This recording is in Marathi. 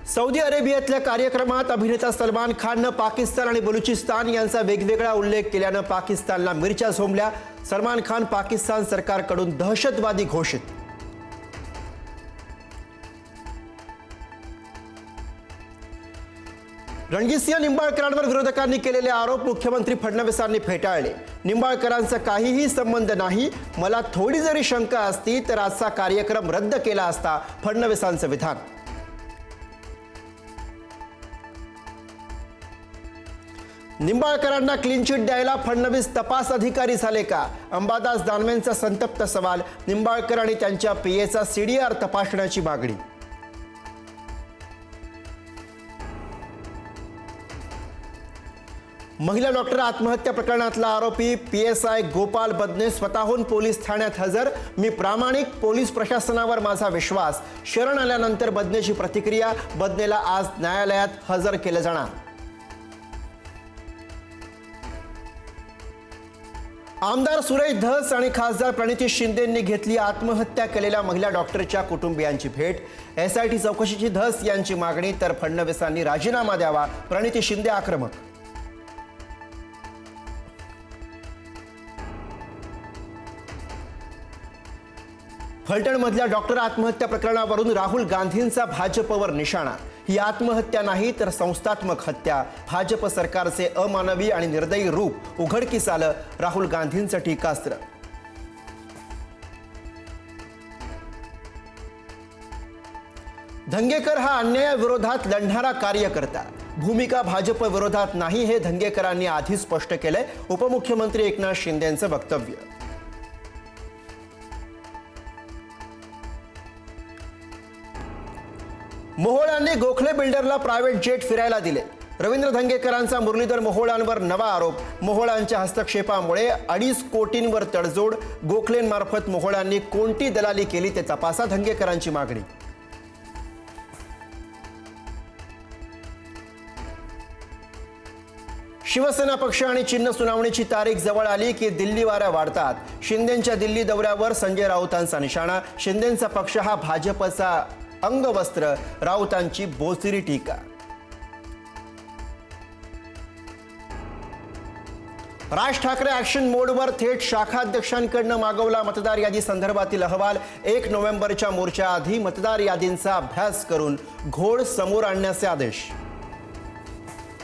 सौदी अरेबियातल्या कार्यक्रमात अभिनेता सलमान खाननं पाकिस्तान आणि बलुचिस्तान यांचा वेगवेगळा उल्लेख केल्यानं पाकिस्तानला मिरच्या झोंबल्या। सलमान खान पाकिस्तान सरकारकडून दहशतवादी घोषित। रणजितसिंह निंबाळकरांवर विरोधकांनी केलेले आरोप मुख्यमंत्री फडणवीसांनी फेटाळले। निंबाळकरांचा काहीही संबंध नाही, मला थोडी जरी शंका असती तर आजचा कार्यक्रम रद्द केला असता, फडणवीसांचं विधान। निंबाळकरांना क्लीन चिट द्यायला फडणवीस तपास अधिकारी झाले का? अंबादास दानवेंचा संतप्त सवाल। निंबाळकर आणि त्यांच्या पीएचा सीडीआर तपासण्याची मागणी। महिला डॉक्टर आत्महत्या प्रकरणातला आरोपी पीएसआय गोपाल बदने स्वतःहून पोलीस ठाण्यात हजर। मी प्रामाणिक, पोलीस प्रशासनावर माझा विश्वास। शरण आल्यानंतर बदनेची प्रतिक्रिया। बदनेला आज न्यायालयात हजर केलं जाणार। आमदार सुरेश धस आणि खासदार प्रणिती शिंदेंनी घेतली आत्महत्या केलेल्या महिला डॉक्टरच्या कुटुंबियांची भेट। एसआयटी चौकशीची धस यांची मागणी, तर फडणवीसांनी राजीनामा द्यावा, प्रणिती शिंदे आक्रमक। फलटणमधल्या डॉक्टर आत्महत्या प्रकरणावरून राहुल गांधींचा भाजपवर निशाणा। ही आत्महत्या नाही तर संस्थात्मक हत्या। भाजप सरकारचे अमानवी आणि निर्दयी रूप उघडकीस आलं, राहुल गांधींचं टीकास्त्र। धंगेकर हा अन्यायाविरोधात लढणारा कार्यकर्ता, भूमिका भाजप विरोधात नाही, हे धंगेकरांनी आधी स्पष्ट केलंय। उपमुख्यमंत्री एकनाथ शिंदेंचं वक्तव्य। मोहोळांनी गोखले बिल्डरला प्रायव्हेट जेट फिरायला दिले। रवींद्र धंगेकरांचा मुरलीधर मोहोळांवर नवा आरोप। मोहोळांच्या हस्तक्षेपामुळे 2.5 कोटींवर तडजोड। गोखलेंमार्फत मोहोळांनी कोणती दलाली केली ते तपासा, धंगेकरांची मागणी। शिवसेना पक्ष आणि चिन्ह सुनावणीची तारीख जवळ आली की दिल्ली वाऱ्या वाढतात। शिंदेंच्या दिल्ली दौऱ्यावर संजय राऊतांचा निशाणा। शिंदेंचा पक्ष हा भाजपचा अंगवस्त्र, राऊतांची बोचरी टीका। राज ठाकरे ऍक्शन मोडवर, थेट शाखाध्यक्षांकडून मागवला मतदार यादी संदर्भातील अहवाल। 1 नोव्हेंबरच्या मोर्चाआधी मतदार यादींचा अभ्यास करून घोळ समोर आणण्याचे आदेश।